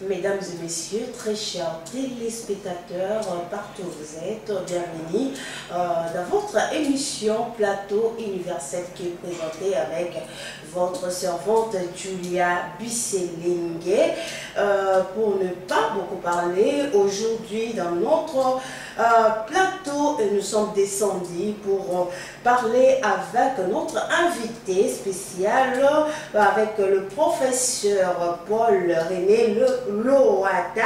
Mesdames et messieurs, très chers téléspectateurs, partout où vous êtes, bienvenue dans votre émission Plateau Universel qui est présentée avec votre servante Julia Bisselingue. Pour ne pas beaucoup parler, aujourd'hui dans notre plateau, nous sommes descendus pour parler avec notre invité spécial, avec le professeur Paul-René Loata,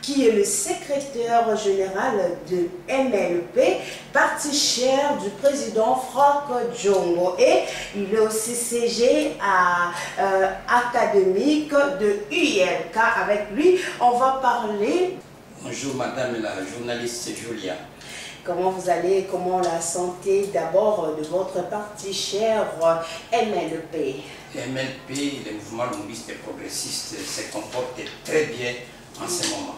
qui est le secrétaire général de MLP, parti cher du président Franck Diongo. Et il est aussi CG académique de UILK. Avec lui, on va parler. Bonjour madame la journaliste Julia. Comment vous allez, comment la santé d'abord de votre parti cher MLP? MLP, le mouvement longuiste et progressiste, se comporte très bien en ce moment.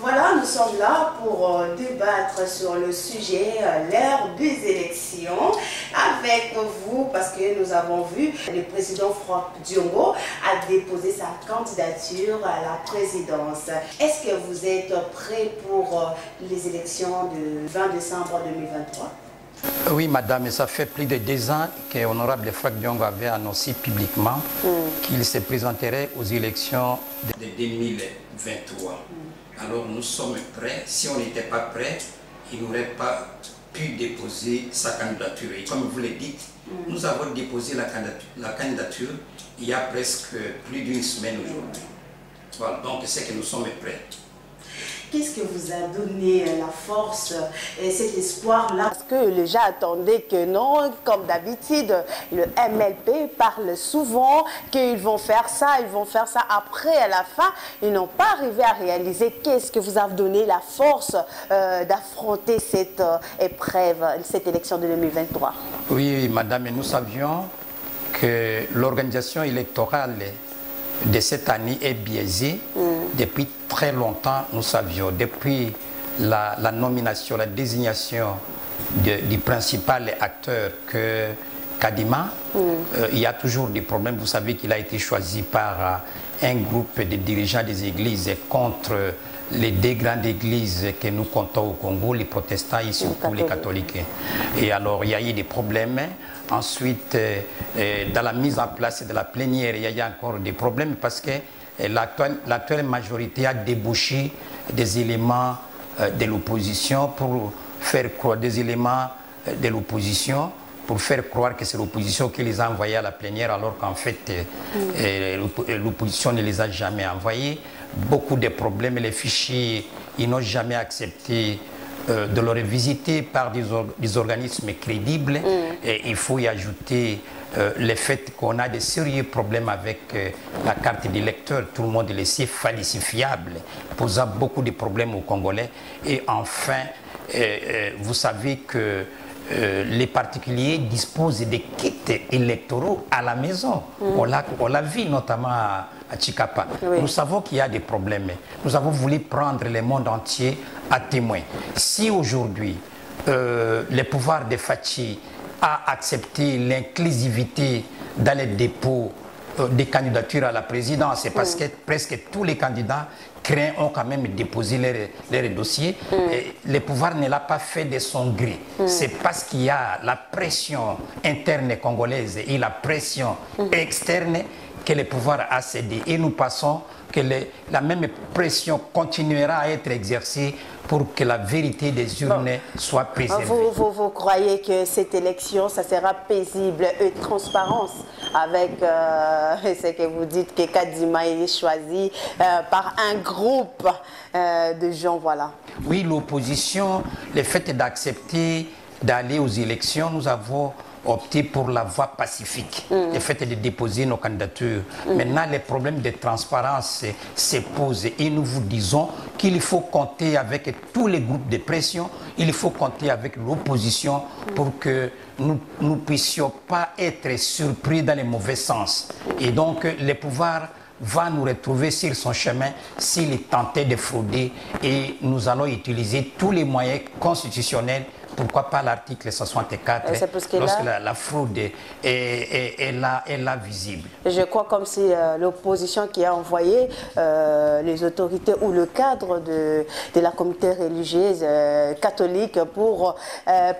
Voilà, nous sommes là pour débattre sur le sujet, l'ère des élections, avec vous, parce que nous avons vu le président Franck Diongo a déposé sa candidature à la présidence. Est-ce que vous êtes prêt pour les élections du 20 décembre 2023? Oui madame, ça fait plus de 2 ans que l'honorable Franck Diongo avait annoncé publiquement qu'il se présenterait aux élections de 2023. Alors nous sommes prêts. Si on n'était pas prêt, il n'aurait pas pu déposer sa candidature. Et comme vous le dites, nous avons déposé la candidature il y a presque plus d'1 semaine aujourd'hui. Voilà, donc c'est que nous sommes prêts. Qu'est-ce que vous a donné la force et cet espoir-là? Parce que les gens attendaient que non, comme d'habitude, le MLP parle souvent qu'ils vont faire ça, ils vont faire ça. Après, à la fin, ils n'ont pas arrivé à réaliser. Qu'est-ce que vous a donné la force d'affronter cette épreuve, cette élection de 2023? Oui, madame, nous savions que l'organisation électorale de cette année est biaisée. Depuis très longtemps, nous savions, depuis la nomination, la désignation du principal acteur que Kadima, il y a toujours des problèmes. Vous savez qu'il a été choisi par un groupe de dirigeants des églises contre les 2 grandes églises que nous comptons au Congo, les protestants et surtout les catholiques. Et alors, il y a eu des problèmes. Ensuite, dans la mise en place de la plénière, il y a encore des problèmes parce que l'actuelle majorité a débouché des éléments de l'opposition pour faire croire pour faire croire que c'est l'opposition qui les a envoyés à la plénière alors qu'en fait l'opposition ne les a jamais envoyés. Beaucoup de problèmes, les fichiers, ils n'ont jamais accepté de le revisiter par des organismes crédibles. Et il faut y ajouter le fait qu'on a de sérieux problèmes avec la carte d'électeur. Tout le monde le sait, falsifiable, posant beaucoup de problèmes aux Congolais. Et enfin, vous savez que les particuliers disposent des kits électoraux à la maison. On l'a vu notamment à Chikapa. Oui. Nous savons qu'il y a des problèmes. Nous avons voulu prendre le monde entier à témoin. Si aujourd'hui, le pouvoir de Fachi a accepté l'inclusivité dans les dépôts des candidatures à la présidence, c'est parce que presque tous les candidats ont quand même déposé leurs dossiers. Le pouvoir ne l'a pas fait de son gré. C'est parce qu'il y a la pression interne congolaise et la pression externe que le pouvoir a cédé. Et nous pensons que la même pression continuera à être exercée pour que la vérité des urnes soit préservée. Vous croyez que cette élection, ça sera paisible et transparence avec ce que vous dites que Kadima est choisi par un groupe de gens, voilà. Oui, l'opposition, le fait d'accepter d'aller aux élections, nous avons opté pour la voie pacifique, le fait de déposer nos candidatures. Maintenant, les problèmes de transparence se posent et nous vous disons qu'il faut compter avec tous les groupes de pression, il faut compter avec l'opposition pour que nous ne puissions pas être surpris dans le mauvais sens. Et donc, le pouvoir va nous retrouver sur son chemin s'il est tenté de frauder et nous allons utiliser tous les moyens constitutionnels pourquoi pas l'article 64 lorsque la fraude est là visible. Je crois comme si l'opposition qui a envoyé les autorités ou le cadre de la communauté religieuse catholique pour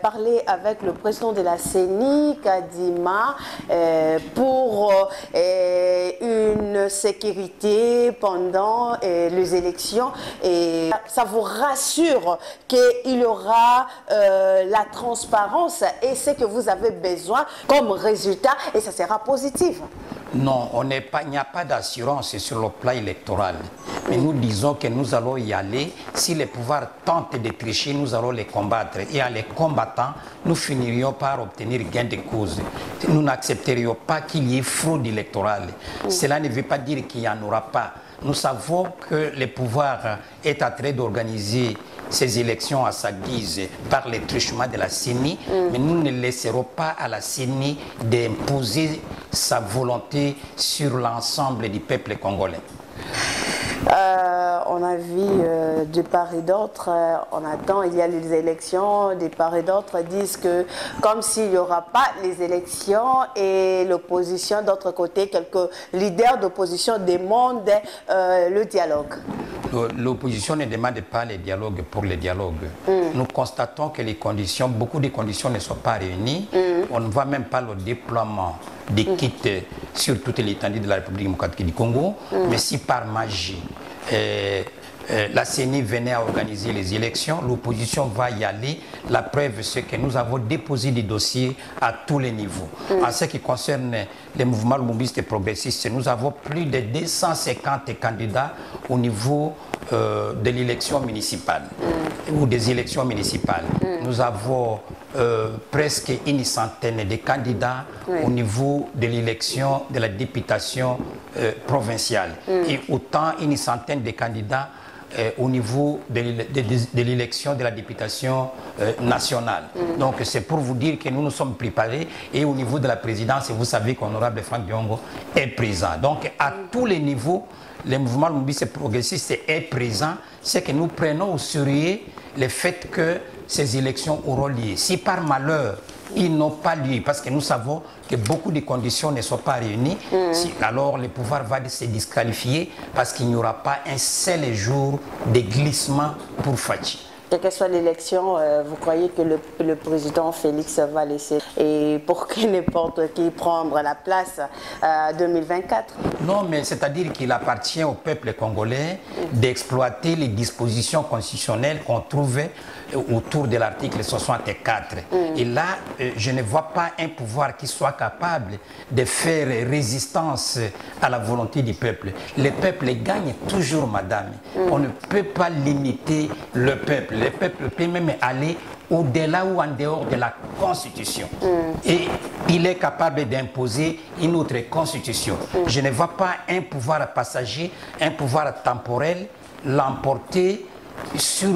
parler avec le président de la CENI, Kadima, pour une sécurité pendant les élections. Et ça vous rassure qu'il y aura la transparence et ce que vous avez besoin comme résultat et ça sera positif. Non, il n'y a pas d'assurance sur le plan électoral. Mais nous disons que nous allons y aller. Si les pouvoirs tentent de tricher, nous allons les combattre. Et en les combattant, nous finirions par obtenir gain de cause. Nous n'accepterions pas qu'il y ait fraude électorale. Cela ne veut pas dire qu'il n'y en aura pas. Nous savons que le pouvoir est en train d'organiser ces élections à sa guise par les truchements de la CENI, mais nous ne laisserons pas à la CENI d'imposer sa volonté sur l'ensemble du peuple congolais. On a vu de part et d'autre, on attend, il y a les élections, de part et d'autre disent que comme s'il n'y aura pas les élections et l'opposition, d'autre côté, quelques leaders d'opposition demandent le dialogue. L'opposition ne demande pas le dialogue pour le dialogue. Nous constatons que les conditions, beaucoup de conditions ne sont pas réunies. On ne voit même pas le déploiement des kits sur toute l'étendue de la République démocratique du Congo. Mais si par magie, la CENI venait à organiser les élections, l'opposition va y aller. La preuve, c'est que nous avons déposé des dossiers à tous les niveaux. En ce qui concerne les mouvements lumumbistes et progressistes, nous avons plus de 250 candidats au niveau de l'élection municipale ou des élections municipales. Nous avons presque une centaine de candidats au niveau de l'élection de la députation provinciale et autant une centaine de candidats au niveau de l'élection de la députation nationale. Donc c'est pour vous dire que nous nous sommes préparés et au niveau de la présidence, vous savez qu'honorable Franck Diongo est présent. Donc à tous les niveaux, le mouvement lumumbiste progressiste est présent. C'est que nous prenons au sérieux le fait que ces élections auront lieu. Si par malheur, ils n'ont pas lieu, parce que nous savons que beaucoup de conditions ne sont pas réunies, alors le pouvoir va se disqualifier parce qu'il n'y aura pas un seul jour de glissement pour Fachi. Quelle que soit l'élection, vous croyez que le président Félix va laisser et pour que n'importe qui prendre la place 2024? Non, mais c'est-à-dire qu'il appartient au peuple congolais d'exploiter les dispositions constitutionnelles qu'on trouvait autour de l'article 64. Et là, je ne vois pas un pouvoir qui soit capable de faire résistance à la volonté du peuple. Le peuple gagne toujours, madame. On ne peut pas limiter le peuple. Le peuple peut même aller au-delà ou en dehors de la Constitution. Et il est capable d'imposer une autre Constitution. Je ne vois pas un pouvoir passager, un pouvoir temporel l'emporter sur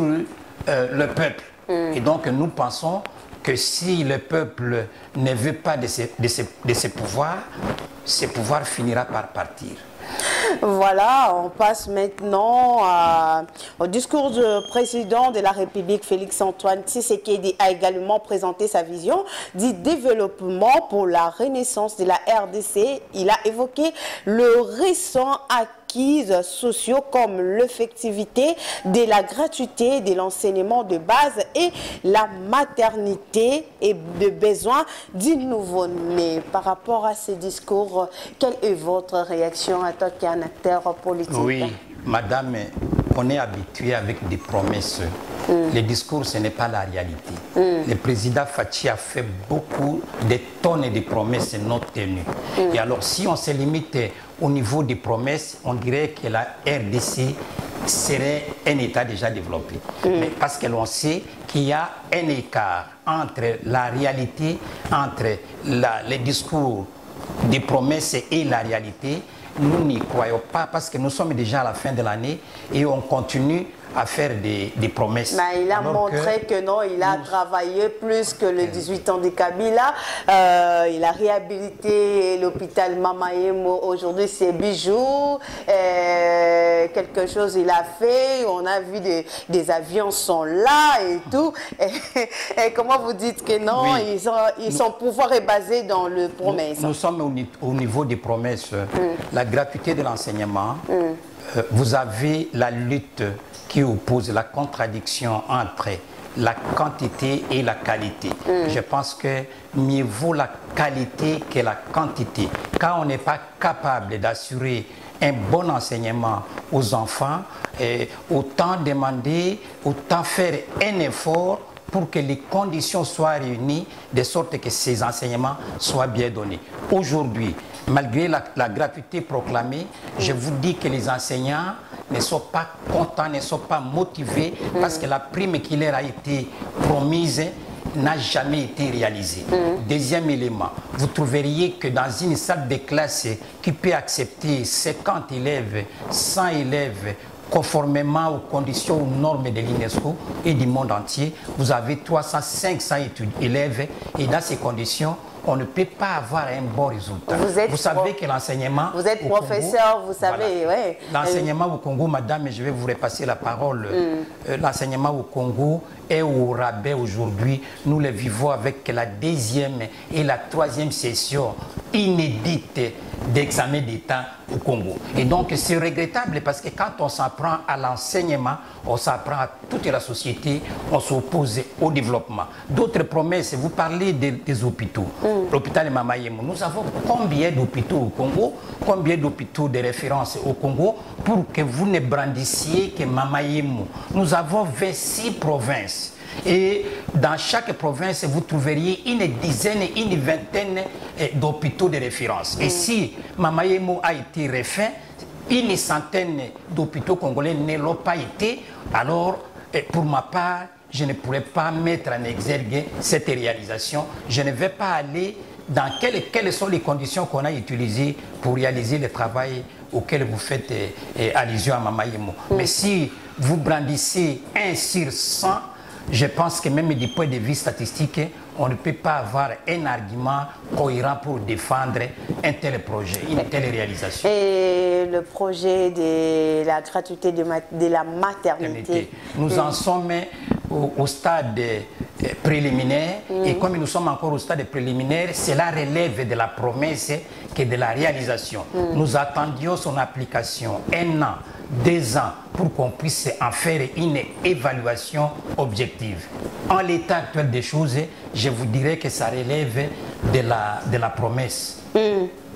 le peuple. Et donc nous pensons que si le peuple ne veut pas de ces pouvoirs, ce pouvoir finira par partir. Voilà, on passe maintenant au discours du président de la République, Félix-Antoine Tshisekedi, a également présenté sa vision du développement pour la renaissance de la RDC. Il a évoqué le récent acquis sociaux comme l'effectivité de la gratuité de l'enseignement de base et la maternité et le besoin du nouveau-né. Par rapport à ces discours, quelle est votre réaction en tant qu'un acteur politique? Oui, madame, on est habitué avec des promesses. Les discours, ce n'est pas la réalité. Le président Fachi a fait beaucoup de tonnes de promesses non tenues. Et alors, si on se limite au niveau des promesses, on dirait que la RDC serait un État déjà développé. Mais parce que l'on sait qu'il y a un écart entre la réalité, entre les discours des promesses et la réalité. Nous n'y croyons pas parce que nous sommes déjà à la fin de l'année et on continue à faire des promesses. Mais il a montré que non, il a travaillé plus que le 18 ans de Kabila. Il a réhabilité l'hôpital Mamayemo. Aujourd'hui, c'est bijoux. Quelque chose il a fait. On a vu des avions sont là et tout. Et comment vous dites que non, oui. Son pouvoir est basé dans le promesse. Nous sommes au niveau des promesses. La gratuité de l'enseignement. Vous avez la lutte qui oppose la contradiction entre la quantité et la qualité. Je pense que mieux vaut la qualité que la quantité. Quand on n'est pas capable d'assurer un bon enseignement aux enfants, autant demander, autant faire un effort pour que les conditions soient réunies de sorte que ces enseignements soient bien donnés. Aujourd'hui, malgré la gratuité proclamée, je vous dis que les enseignants ne sont pas contents, ne sont pas motivés parce que la prime qui leur a été promise n'a jamais été réalisée. Deuxième élément, vous trouveriez que dans une salle de classe qui peut accepter 50 élèves, 100 élèves, conformément aux conditions, aux normes de l'UNESCO et du monde entier, vous avez 300, 500 élèves et dans ces conditions, on ne peut pas avoir un bon résultat. Vous savez que l'enseignement... Vous êtes professeur, vous savez, voilà, ouais. L'enseignement au Congo, madame, et je vais vous repasser la parole, l'enseignement au Congo est au rabais aujourd'hui. Nous le vivons avec la deuxième et la troisième session inédite d'examen d'État au Congo. Et donc c'est regrettable parce que quand on s'apprend à l'enseignement, on s'apprend à toute la société, on s'oppose au développement. D'autres promesses, vous parlez des hôpitaux. L'hôpital Mamayemo, nous avons combien d'hôpitaux au Congo, combien d'hôpitaux de référence au Congo pour que vous ne brandissiez que Mamayemo. Nous avons 26 provinces. Et dans chaque province, vous trouveriez une dizaine, une vingtaine d'hôpitaux de référence. Et si Mamayemo a été refait, une centaine d'hôpitaux congolais ne l'ont pas été, alors pour ma part, je ne pourrais pas mettre en exergue cette réalisation. Je ne vais pas aller dans quelles sont les conditions qu'on a utilisées pour réaliser le travail auquel vous faites allusion à Mamayemo. Mais si vous brandissez 1 sur 100, je pense que même du point de vue statistique, on ne peut pas avoir un argument cohérent pour défendre un tel projet, une telle réalisation. Et le projet de la gratuité de la maternité. Nous en sommes au stade préliminaire et comme nous sommes encore au stade préliminaire, cela relève de la promesse que de la réalisation. Nous attendions son application 1 an, 2 ans pour qu'on puisse en faire une évaluation objective. En l'état actuel des choses, je vous dirais que ça relève de la promesse.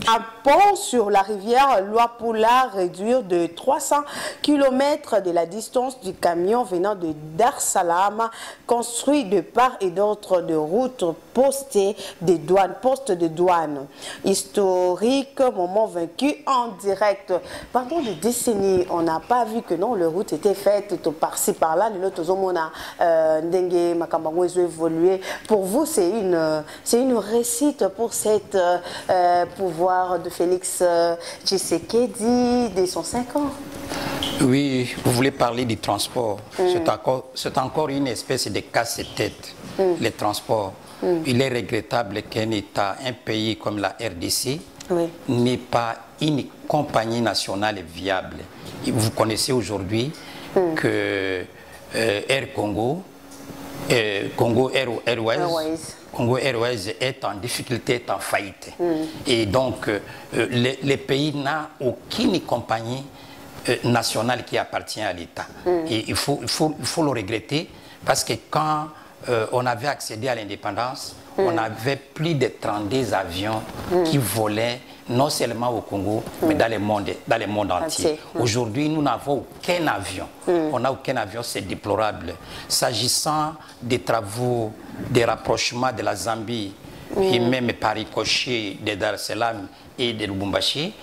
Un pont sur la rivière Luapula réduire de 300 km de la distance du camion venant de Dar es Salaam, construit de part et d'autre de routes postées des douanes, postes de douane. Historique, moment vaincu en direct. Pendant des décennies, on n'a pas vu que non, les routes étaient faites par-ci, par-là. Évolué. Pour vous, c'est une réussite pour cette pouvoir de Félix Tshisekedi dès son 5 ans. Oui, vous voulez parler du transport. C'est encore une espèce de casse-tête, les transports. Il est regrettable qu'un État, un pays comme la RDC, n'ait pas une compagnie nationale viable. Vous connaissez aujourd'hui que Air Congo, Congo Airways est en difficulté, est en faillite. Et donc, le pays n'a aucune compagnie nationale qui appartient à l'État. Et il faut le regretter parce que quand on avait accédé à l'indépendance, on avait plus de 32 avions qui volaient non seulement au Congo, mais dans le monde entier. Aujourd'hui, nous n'avons aucun avion. On n'a aucun avion, c'est déplorable. S'agissant des travaux de rapprochement de la Zambie, et même par ricochet de Dar es Salaam et de Lubumbashi,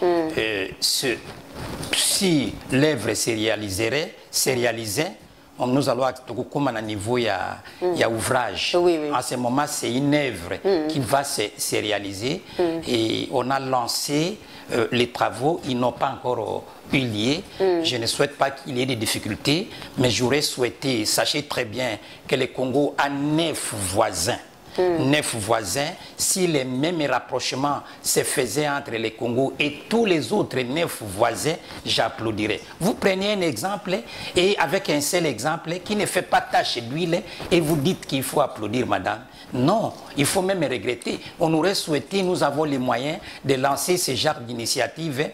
si l'œuvre se réalisait, nous allons à un niveau, il y a ouvrage. En ce moment, c'est une œuvre qui va se réaliser. Et on a lancé les travaux, ils n'ont pas encore eu lieu. Je ne souhaite pas qu'il y ait des difficultés, mais j'aurais souhaité, sachez très bien que le Congo a 9 voisins. 9 voisins, si les mêmes rapprochements se faisaient entre le Congo et tous les autres 9 voisins, j'applaudirais. Vous prenez un exemple et avec un seul exemple qui ne fait pas tache d'huile et vous dites qu'il faut applaudir, madame. Non, il faut même regretter. On aurait souhaité, nous avons les moyens de lancer ce genre d'initiative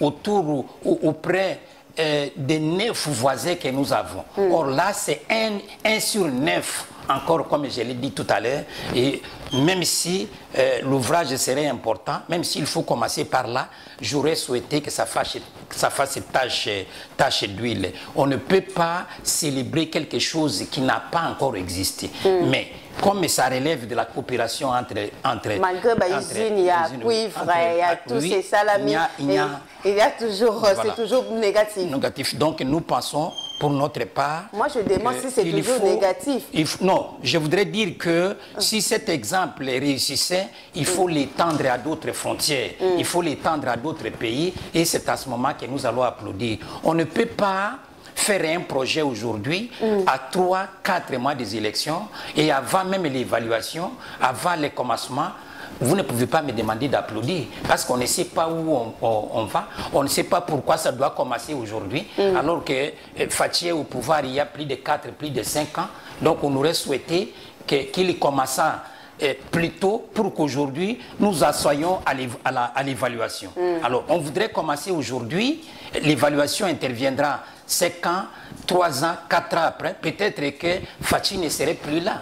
autour ou auprès des 9 voisins que nous avons. Or là, c'est 1 sur 9. Encore, comme je l'ai dit tout à l'heure, et même si l'ouvrage serait important, même s'il faut commencer par là, j'aurais souhaité que ça fasse tache d'huile. On ne peut pas célébrer quelque chose qui n'a pas encore existé. Mais comme ça relève de la coopération entre malgré l'usine, il y a cuivre, il y a tous ces salamis, il y a toujours, voilà. C'est toujours négatif. Donc nous pensons, pour notre part... Moi je demande si c'est toujours négatif. Non, je voudrais dire que si cet exemple réussissait, il faut l'étendre à d'autres frontières, il faut l'étendre à d'autres pays, et c'est à ce moment que nous allons applaudir. On ne peut pas faire un projet aujourd'hui à 3-4 mois des élections et avant même l'évaluation, avant le commencement. Vous ne pouvez pas me demander d'applaudir parce qu'on ne sait pas où on va, on ne sait pas pourquoi ça doit commencer aujourd'hui, alors que Fathi est au pouvoir il y a plus de 4, plus de 5 ans. Donc on aurait souhaité qu'il commence plus tôt pour qu'aujourd'hui nous assoyons à l'évaluation. Alors on voudrait commencer aujourd'hui, l'évaluation interviendra 5 ans, 3 ans, 4 ans après, peut-être que Fathi ne serait plus là.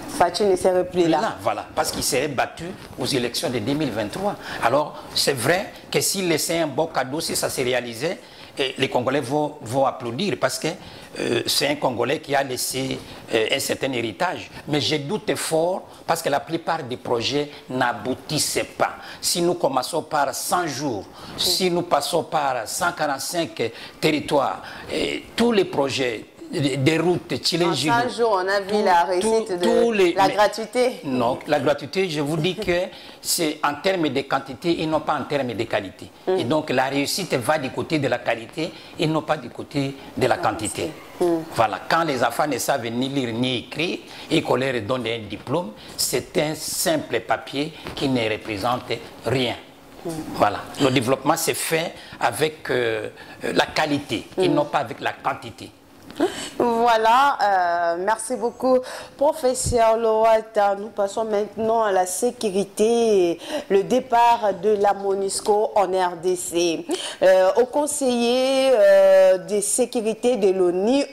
Fathi ne serait plus là. Voilà, parce qu'il serait battu aux élections de 2023. Alors, c'est vrai que s'il laissait un beau cadeau, si ça se réalisait, les Congolais vont applaudir parce que c'est un Congolais qui a laissé un certain héritage. Mais je doute fort parce que la plupart des projets n'aboutissaient pas. Si nous commençons par 100 jours, si nous passons par 145 territoires, tous les projets des routes, en 100 jours, on a vu la réussite de la gratuité. Non, la gratuité, je vous dis que c'est en termes de quantité et non pas en termes de qualité. Et donc la réussite va du côté de la qualité et non pas du côté de la quantité. Voilà, quand les enfants ne savent ni lire ni écrire et qu'on leur donne un diplôme, c'est un simple papier qui ne représente rien. Voilà, le développement s'est fait avec la qualité et non pas avec la quantité. Voilà, merci beaucoup, professeur Lowata. Nous passons maintenant à la sécurité, le départ de la MONUSCO en RDC. Au conseiller de sécurité de l'ONU,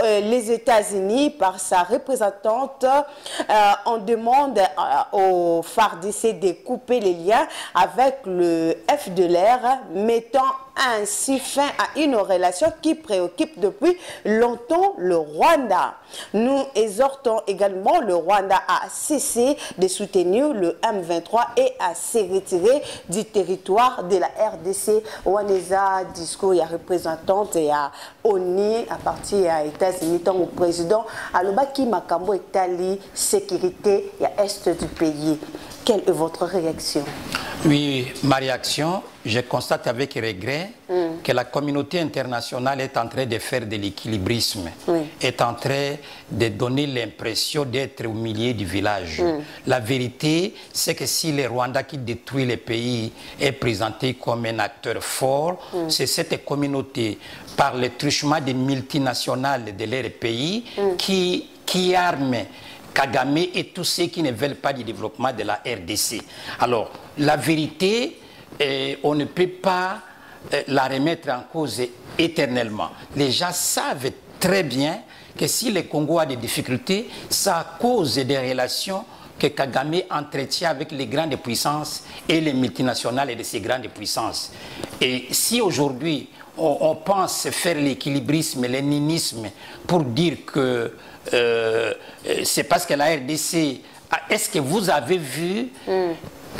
les États-Unis, par sa représentante, on demande au FARDC de couper les liens avec le FDLR, mettant ainsi fin à une relation qui préoccupe depuis longtemps le Rwanda. Nous exhortons également le Rwanda à cesser de soutenir le M23 et à se retirer du territoire de la RDC. Waneza discours, il y a représentante, il y a ONU à partir des États-Unis, tant au président, Alobaki Makambo Etali, sécurité, il y a Est du pays. Quelle est votre réaction? Oui, ma réaction, je constate avec regret que la communauté internationale est en train de faire de l'équilibrisme, est en train de donner l'impression d'être au milieu du village. La vérité, c'est que si le Rwanda qui détruit le pays est présenté comme un acteur fort, c'est cette communauté, par le truchement des multinationales de leur pays, qui arme Kagame et tous ceux qui ne veulent pas du développement de la RDC. Alors, la vérité, on ne peut pas la remettre en cause éternellement. Les gens savent très bien que si le Congo a des difficultés, c'est à cause des relations que Kagame entretient avec les grandes puissances et les multinationales de ces grandes puissances. Et si aujourd'hui, on pense faire l'équilibrisme, le ninisme, pour dire que c'est parce que la RDC... Est-ce que vous avez vu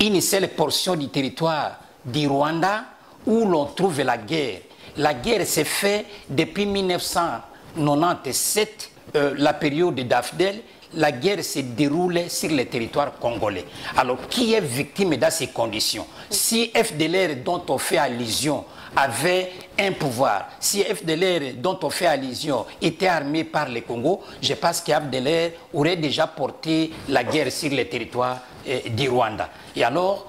une seule portion du territoire du Rwanda où l'on trouve la guerre? La guerre s'est faite depuis 1997, la période d'Afdel, la guerre se déroule sur le territoire congolais. Alors, qui est victime dans ces conditions? Si FDLR, dont on fait allusion, avait un pouvoir, si FDLR, dont on fait allusion, était armé par le Congo, je pense qu'FDLR aurait déjà porté la guerre sur le territoire du Rwanda. Et alors,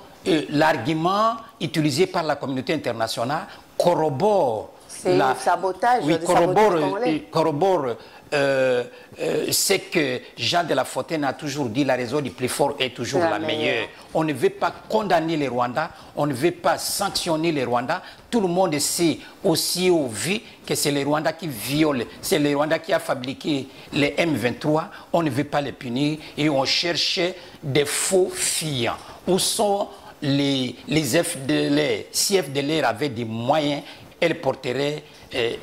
l'argument utilisé par la communauté internationale corrobore le sabotage, oui, corrobore c'est que Jean de La Fontaine a toujours dit la raison du plus fort est toujours la meilleure. On ne veut pas condamner les Rwandais, on ne veut pas sanctionner les Rwandais. Tout le monde sait aussi au vu que c'est les Rwandais qui violent, c'est les Rwandais qui a fabriqué les M23. On ne veut pas les punir et on cherche des faux fiants. Où sont les FDLR? Si FDLR avait des moyens, elle porterait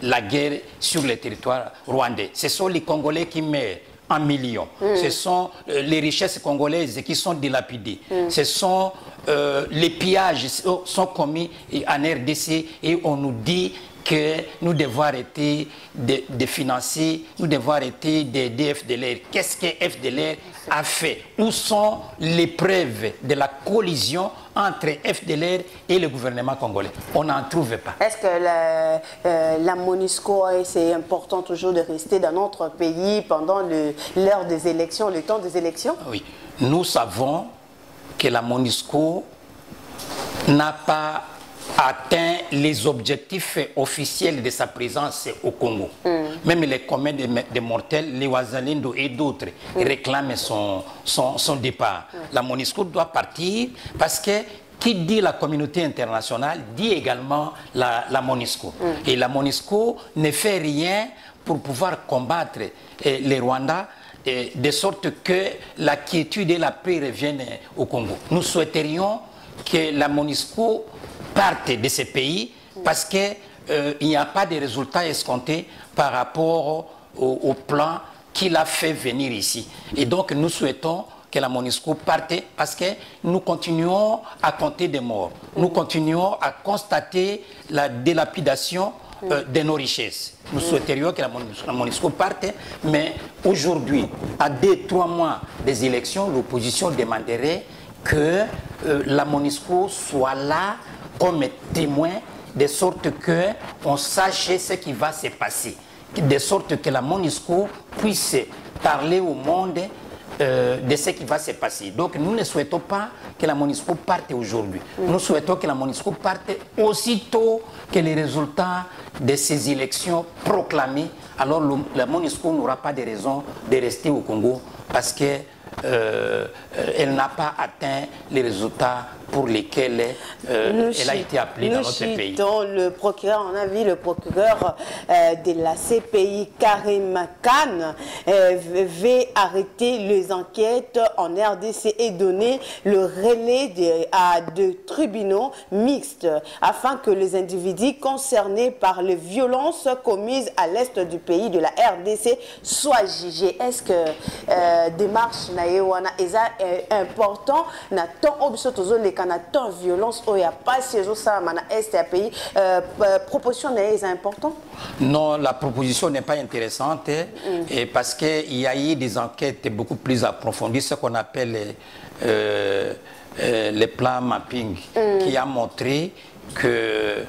la guerre sur le territoire rwandais. Ce sont les Congolais qui meurent en millions. Ce sont les richesses congolaises qui sont dilapidées. Ce sont les pillages sont commis en RDC et on nous dit que nous devons arrêter de financer, nous devons arrêter d'aider FDLR. Qu'est-ce que FDLR a fait? Où sont les preuves de la collision entre FDLR et le gouvernement congolais? On n'en trouve pas. Est-ce que la MONUSCO, c'est important toujours de rester dans notre pays pendant l'heure des élections, le temps des élections? Oui, nous savons que la MONUSCO n'a pas atteint les objectifs officiels de sa présence au Congo. Même les communs des mortels, les Ouazalendo et d'autres réclament son départ. La MONUSCO doit partir parce que qui dit la communauté internationale dit également la MONUSCO. Et la MONUSCO ne fait rien pour pouvoir combattre les Rwandais de sorte que la quiétude et la paix reviennent au Congo. Nous souhaiterions que la MONUSCO parte de ces pays parce qu'il n'y a pas de résultats escomptés par rapport au plan qu'il a fait venir ici. Et donc nous souhaitons que la MONUSCO parte parce que nous continuons à compter des morts. Nous continuons à constater la dilapidation de nos richesses. Nous souhaiterions que la MONUSCO parte, mais aujourd'hui, à 2-3 mois des élections, l'opposition demanderait que la MONUSCO soit là comme témoin, de sorte qu'on sache ce qui va se passer, de sorte que la MONUSCO puisse parler au monde de ce qui va se passer. Donc nous ne souhaitons pas que la MONUSCO parte aujourd'hui. Nous souhaitons que la MONUSCO parte aussitôt que les résultats de ces élections proclamées. Alors la MONUSCO n'aura pas de raison de rester au Congo parce que elle n'a pas atteint les résultats pour lesquels elle a été appelée dans notre pays. Le procureur, on a vu le procureur de la CPI, Karim Khan, veut arrêter les enquêtes en RDC et donner le relais à deux tribunaux mixtes afin que les individus concernés par les violences commises à l'est du pays de la RDC soient jugés. Est-ce que démarche naïwana est important na tant obsotozo les canatons violence ou ya pas si ça mana est un pays proposition est important? Non, la proposition n'est pas intéressante et parce qu'il y a eu des enquêtes beaucoup plus approfondies, ce qu'on appelle les plans mapping, qui a montré que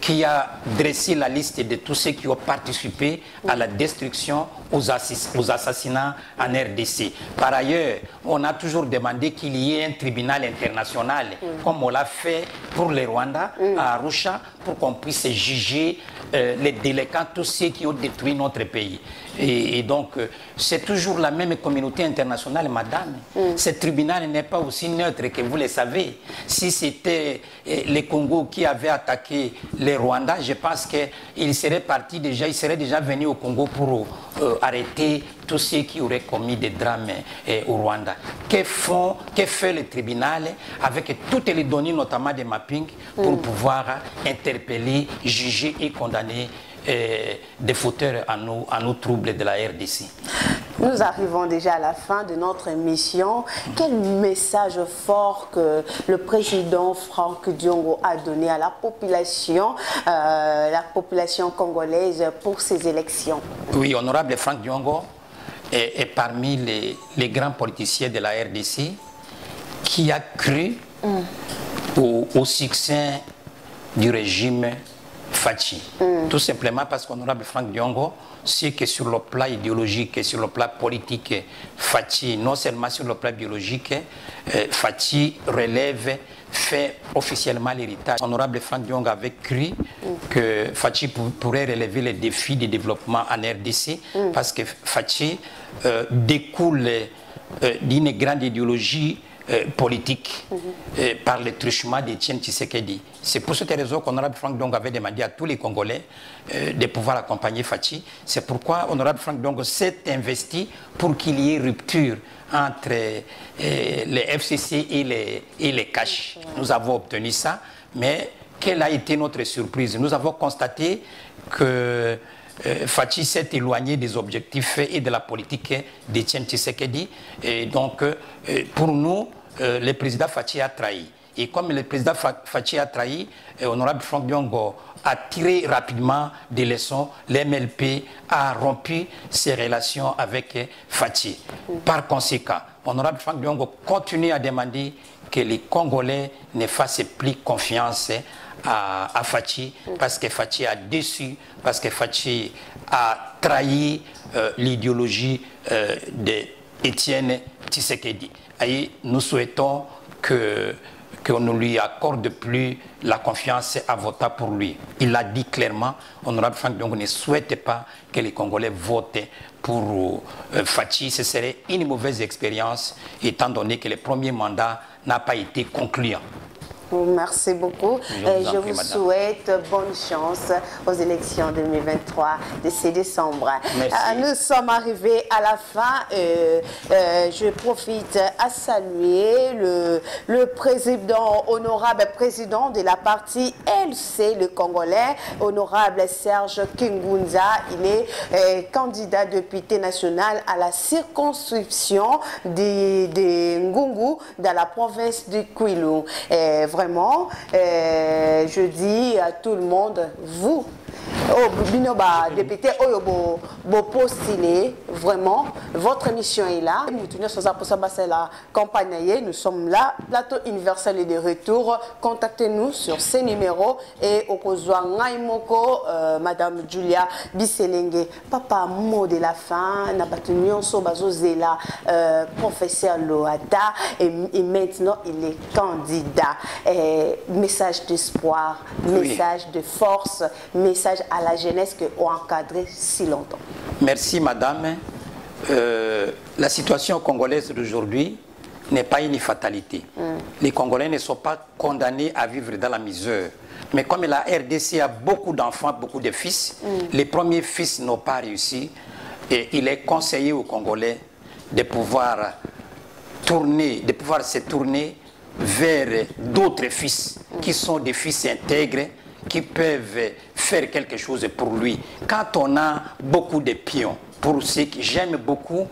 qui a dressé la liste de tous ceux qui ont participé à la destruction, aux assassinats en RDC. Par ailleurs, on a toujours demandé qu'il y ait un tribunal international, comme on l'a fait pour les Rwandais, à Arusha, pour qu'on puisse juger les délinquants, tous ceux qui ont détruit notre pays. Et donc, c'est toujours la même communauté internationale, madame. Ce tribunal n'est pas aussi neutre que vous le savez. Si c'était les Congo qui avaient attaqué les Rwandais, je pense qu'il serait parti déjà, il serait déjà venu au Congo pour arrêter tous ceux qui auraient commis des drames au Rwanda. Que fait le tribunal avec toutes les données, notamment des mappings, pour pouvoir interpeller, juger et condamner des fauteurs à nos troubles de la RDC. Nous arrivons déjà à la fin de notre émission. Quel message fort que le président Franck Diongo a donné à la population congolaise pour ces élections? Oui, honorable Franck Diongo, est parmi les grands politiciens de la RDC qui a cru au succès du régime Fachi. Tout simplement parce qu'honorable Franck Diongo, c'est que sur le plan idéologique et sur le plan politique, Fachi, non seulement sur le plan biologique, Fachi relève, fait officiellement l'héritage. Honorable Franck Diongo avait cru que Fachi pourrait relever les défis du développement en RDC parce que Fachi découle d'une grande idéologie politique par le truchement d'Etienne Tshisekedi. C'est pour cette raison qu'honorable Franck Diongo avait demandé à tous les Congolais de pouvoir accompagner Fachi. C'est pourquoi honorable Franck Diongo s'est investi pour qu'il y ait rupture entre les FCC et les CACH. Nous avons obtenu ça, mais quelle a été notre surprise? Nous avons constaté que Fachi s'est éloigné des objectifs et de la politique d'Etienne Tshisekedi. Et donc, pour nous, le président Fachi a trahi. Et comme le président Fachi a trahi, honorable Franck Diongo a tiré rapidement des leçons. L'MLP a rompu ses relations avec Fachi. Par conséquent, honorable Franck Diongo continue à demander que les Congolais ne fassent plus confiance à Fachi, parce que Fachi a déçu, parce que Fachi a trahi l'idéologie d'Etienne Tshisekedi. Et nous souhaitons qu'on ne lui accorde plus la confiance à voter pour lui. Il l'a dit clairement, honorable Franck Diongo ne souhaite pas que les Congolais votent pour Fachi. Ce serait une mauvaise expérience, étant donné que le premier mandat n'a pas été concluant. Merci beaucoup. Je vous souhaite bonne chance aux élections 2023 de ce décembre. Nous sommes arrivés à la fin. Je profite à saluer le président, honorable président de la partie LC, le Congolais, honorable Serge Kingunza. Il est candidat député national à la circonscription de Ngungu dans la province du Kwilu. Vraiment, je dis à tout le monde, vous, député postulé, vraiment, votre mission est là. Nous sommes là, plateau universel est de retour. Contactez-nous sur ces numéros et au Kozwa Ngaimoko, Madame Julia Bisselenge. Papa, mot de la fin, Nabatunyon Sobazozela, professeur Loata, et maintenant il est candidat. Message d'espoir, message de force, message à la jeunesse que ont encadré si longtemps. Merci madame. La situation congolaise d'aujourd'hui n'est pas une fatalité. Les Congolais ne sont pas condamnés à vivre dans la misère. Mais comme la RDC a beaucoup d'enfants, beaucoup de fils, les premiers fils n'ont pas réussi. Et il est conseillé aux Congolais de pouvoir se tourner vers d'autres fils qui sont des fils intègres, qui peuvent faire quelque chose pour lui. Quand on a beaucoup de pions, pour ceux qui j'aime beaucoup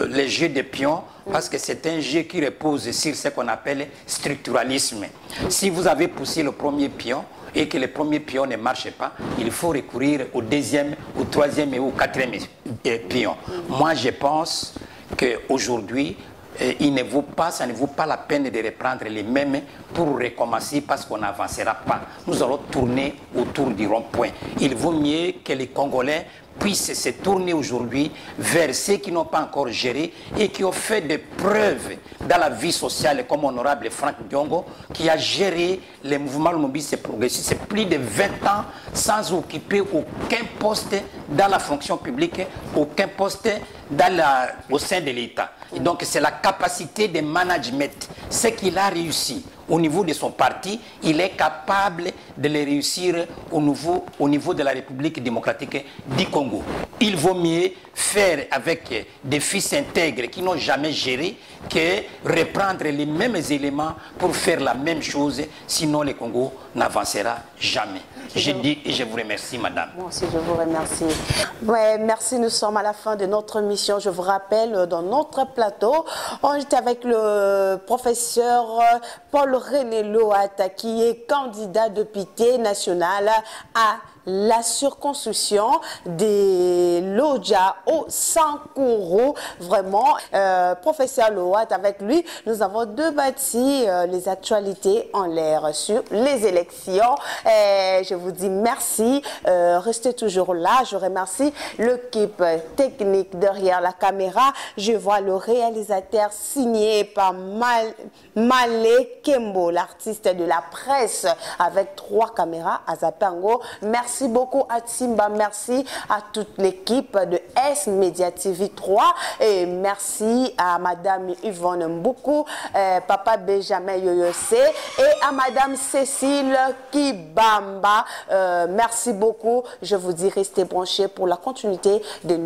les jeux de pions, parce que c'est un jeu qui repose sur ce qu'on appelle structuralisme. Si vous avez poussé le premier pion et que le premier pion ne marche pas, il faut recourir au deuxième, au troisième et au quatrième pion. Moi, je pense qu'aujourd'hui, ça ne vaut pas la peine de reprendre les mêmes pour recommencer parce qu'on n'avancera pas. Nous allons tourner autour du rond-point. Il vaut mieux que les Congolais puissent se tourner aujourd'hui vers ceux qui n'ont pas encore géré et qui ont fait des preuves dans la vie sociale, comme honorable Franck Diongo, qui a géré les mouvements lomobistes progressistes. C'est plus de 20 ans sans occuper aucun poste dans la fonction publique, aucun poste au sein de l'État. Et donc c'est la capacité de management. Ce qu'il a réussi au niveau de son parti, il est capable de le réussir au niveau de la République démocratique du Congo. Il vaut mieux faire avec des fils intègres qui n'ont jamais géré que reprendre les mêmes éléments pour faire la même chose, sinon le Congo n'avancera jamais. Je dis et je vous remercie, madame. Moi aussi, je vous remercie. Ouais, merci, nous sommes à la fin de notre mission. Je vous rappelle, dans notre plateau, on est avec le professeur Paul René Loata, qui est candidat député national à la surconstruction des Lodja au Sankuru. Vraiment, professeur Loat, avec lui, nous avons débattu les actualités en l'air sur les élections. Je vous dis merci. Restez toujours là. Je remercie l'équipe technique derrière la caméra. Je vois le réalisateur signé par Malé Kembo, l'artiste de la presse, avec 3 caméras à Zapango. Merci beaucoup à Timba, merci à toute l'équipe de S Media TV 3 et merci à Madame Yvonne Mboukou, Papa Benjamin Yoyose et à Madame Cécile Kibamba. Merci beaucoup. Je vous dis restez branchés pour la continuité de nos